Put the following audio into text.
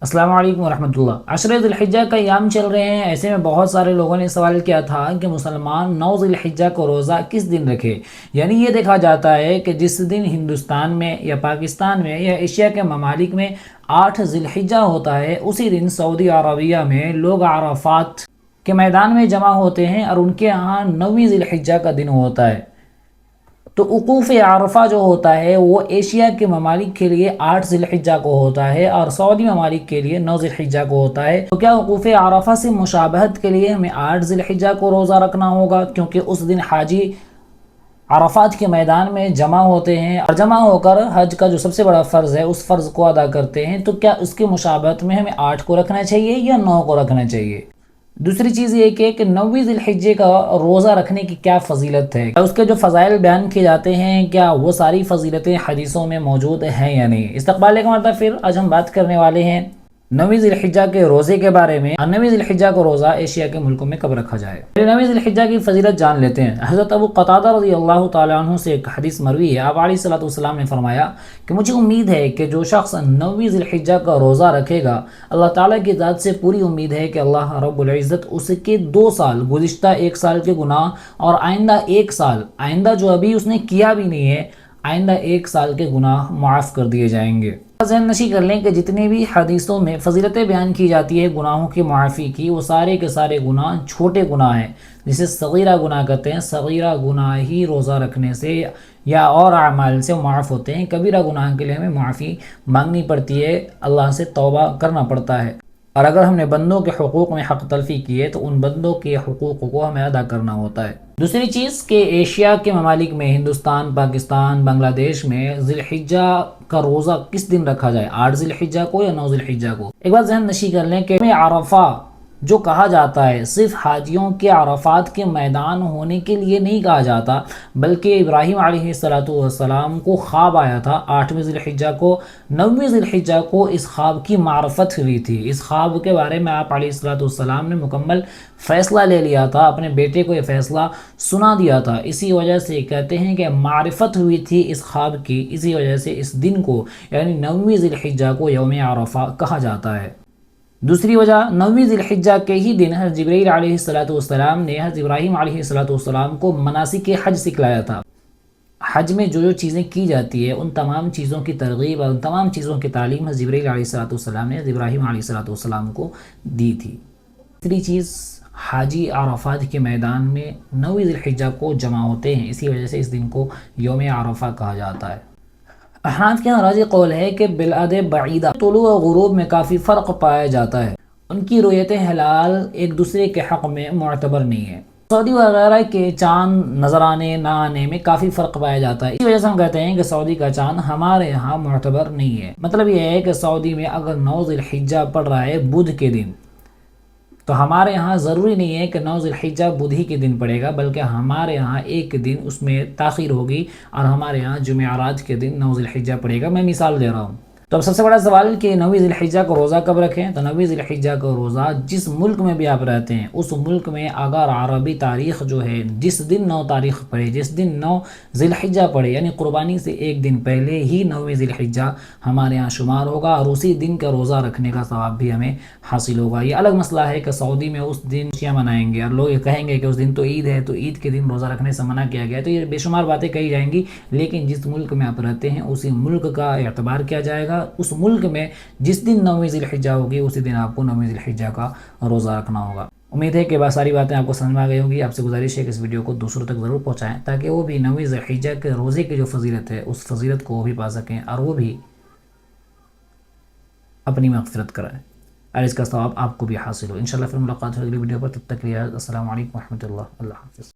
السلام علیکم ورحمۃ اللہ۔ عشرہ ذی الحجہ کا ایام چل رہے ہیں، ایسے میں بہت سارے لوگوں نے سوال کیا تھا کہ مسلمان 9 ذی الحجہ کو روزہ کس دن رکھے۔ یعنی یہ دیکھا جاتا ہے کہ جس دن ہندوستان میں یا پاکستان میں یا ایشیا کے ممالک میں 8 ذی الحجہ ہوتا ہے، اسی دن سعودی عربیہ میں لوگ عرفات کے میدان میں جمع ہوتے ہیں اور ان کے ہاں 9 ذی الحجہ کا دن ہوتا ہے۔ تو وقوف عرفہ جو ہوتا ہے وہ ایشیا کے ممالک کے لیے 8 ذی الحجہ کو ہوتا ہے اور سعودی ممالک کے لیے 9 ذی الحجہ کو ہوتا ہے۔ تو کیا وقوف عرفہ سے مشابہت کے لیے ہمیں 8 ذی الحجہ کو روزہ رکھنا ہوگا، کیونکہ اس دن حاجی عرفات کے میدان میں جمع ہوتے ہیں اور جمع ہو کر حج کا جو سب سے بڑا فرض ہے اس فرض کو ادا کرتے ہیں۔ تو کیا اس کی مشابہت میں ہمیں 8 کو رکھنا چاہیے یا 9 کو رکھنا چاہیے؟ دوسری چیز یہ کہ 9 ذی الحجہ کا روزہ رکھنے کی کیا فضیلت ہے، اس کے جو فضائل بیان کیے جاتے ہیں کیا وہ ساری فضیلتیں حدیثوں میں موجود ہیں یا نہیں۔ استقبال کا مطلب پھر آج ہم بات کرنے والے ہیں 9 ذی الحجہ کے روزے کے بارے میں، اور 9 ذی الحجہ کو روزہ ایشیا کے ملکوں میں کب رکھا جائے۔ 9 ذی الحجہ کی فضیلت جان لیتے ہیں۔ حضرت ابو قتادہ رضی اللہ تعالیٰ عنہ سے ایک حدیث مروی ہے، آپ علیہ الصلوۃ والسلام نے فرمایا کہ مجھے امید ہے کہ جو شخص 9 ذی الحجہ کا روزہ رکھے گا، اللہ تعالیٰ کی ذات سے پوری امید ہے کہ اللہ رب العزت اس کے 2 سال، گزشتہ 1 سال کے گناہ اور آئندہ 1 سال، آئندہ جو ابھی اس نے کیا بھی نہیں ہے، آئندہ 1 سال کے گناہ معاف کر دیے جائیں گے۔ ذہن نشی کر لیں کہ جتنی بھی حدیثوں میں فضیلتیں بیان کی جاتی ہے گناہوں کی معافی کی، وہ سارے کے سارے گناہ چھوٹے گناہ ہیں، جسے صغیرہ گناہ کہتے ہیں۔ صغیرہ گناہ ہی روزہ رکھنے سے یا اور اعمال سے معاف ہوتے ہیں۔ کبیرہ گناہ کے لیے ہمیں معافی مانگنی پڑتی ہے، اللہ سے توبہ کرنا پڑتا ہے، اور اگر ہم نے بندوں کے حقوق میں حق تلفی کیے تو ان بندوں کے حقوق کو ہمیں ادا کرنا ہوتا ہے۔ دوسری چیز کہ ایشیا کے ممالک میں، ہندوستان، پاکستان، بنگلہ دیش میں ذی الحجہ کا روزہ کس دن رکھا جائے، 8 ذی الحجہ کو یا 9 ذی الحجہ کو۔ ایک بات ذہن نشی کر لیں کہ عرفہ جو کہا جاتا ہے صرف حاجیوں کے عرفات کے میدان ہونے کے لیے نہیں کہا جاتا، بلکہ ابراہیم علیہ السلام کو خواب آیا تھا 8ویں ذی الحجہ کو، 9ویں ذی الحجہ کو اس خواب کی معرفت ہوئی تھی۔ اس خواب کے بارے میں آپ علیہ السلام نے مکمل فیصلہ لے لیا تھا، اپنے بیٹے کو یہ فیصلہ سنا دیا تھا۔ اسی وجہ سے کہتے ہیں کہ معرفت ہوئی تھی اس خواب کی، اسی وجہ سے اس دن کو یعنی 9ویں ذی الحجہ کو یوم عرفہ کہا جاتا ہے۔ دوسری وجہ 9ویں ذی الحجہ کے ہی دن حضرت جبرائیل علیہ السلام نے حضرت ابراہیم علیہ السلام کو مناسک حج سکھلایا تھا۔ حج میں جو چیزیں کی جاتی ہے ان تمام چیزوں کی ترغیب اور ان تمام چیزوں کی تعلیم حضرت جبرائیل علیہ السلام نے حضرت ابراہیم علیہ السلام کو دی تھی۔ تیسری چیز، حاجی عرفات کے میدان میں 9 ذی الحجہ کو جمع ہوتے ہیں، اسی وجہ سے اس دن کو یوم عرفہ کہا جاتا ہے۔ احناف کے راجح قول ہے کہ بلاد بعیدہ طلوع و غروب میں کافی فرق پایا جاتا ہے، ان کی رؤیت ہلال ایک دوسرے کے حق میں معتبر نہیں ہے۔ سعودی وغیرہ کے چاند نظر آنے نہ آنے میں کافی فرق پایا جاتا ہے، اسی وجہ سے ہم کہتے ہیں کہ سعودی کا چاند ہمارے یہاں معتبر نہیں ہے۔ مطلب یہ ہے کہ سعودی میں اگر 9 ذی الحجہ پڑ رہا ہے بدھ کے دن، تو ہمارے یہاں ضروری نہیں ہے کہ 9 ذی الحجہ بدھ ہی کے دن پڑے گا، بلکہ ہمارے یہاں ایک دن اس میں تاخیر ہوگی اور ہمارے یہاں جمعرات کے دن 9 ذی الحجہ پڑے گا۔ میں مثال دے رہا ہوں۔ تو اب سب سے بڑا سوال کہ 9 ذی الحجہ کو روزہ کب رکھیں؟ تو 9 ذی الحجہ کو روزہ جس ملک میں بھی آپ رہتے ہیں اس ملک میں اگر عربی تاریخ جو ہے جس دن 9 تاریخ پڑے، جس دن 9 ذی الحجہ پڑے، یعنی قربانی سے ایک دن پہلے ہی 9 ذی الحجہ ہمارے یہاں شمار ہوگا اور اسی دن کا روزہ رکھنے کا ثواب بھی ہمیں حاصل ہوگا۔ یہ الگ مسئلہ ہے کہ سعودی میں اس دن خوشیاں منائیں گے اور لوگ یہ کہیں گے کہ اس دن تو عید ہے، تو عید کے دن روزہ رکھنے سے منع کیا گیا ہے، تو یہ بے شمار باتیں کہی جائیں گی، لیکن جس ملک میں آپ رہتے ہیں اسی ملک کا اعتبار کیا جائے گا۔ اس ملک میں جس دن 9 ذی الحجہ ہوگی اسی دن آپ کو 9 ذی الحجہ کا روزہ رکھنا ہوگا۔ امید ہے کہ بس ساری باتیں آپ کو سمجھ میں آ گئی ہوگی۔ آپ سے گزارش ہے کہ اس ویڈیو کو دوسروں تک ضرور پہنچائیں تاکہ وہ بھی 9 ذی الحجہ کے روزے کی جو فضیلت ہے اس فضیلت کو وہ بھی پا سکیں اور وہ بھی اپنی مغفرت کرائیں اور اس کا ثواب آپ کو بھی حاصل ہو۔ انشاءاللہ پھر ملاقات ہوگی اگلی ویڈیو پر، تب تک کے لیے السلام علیکم ورحمۃ اللہ، اللہ حافظ۔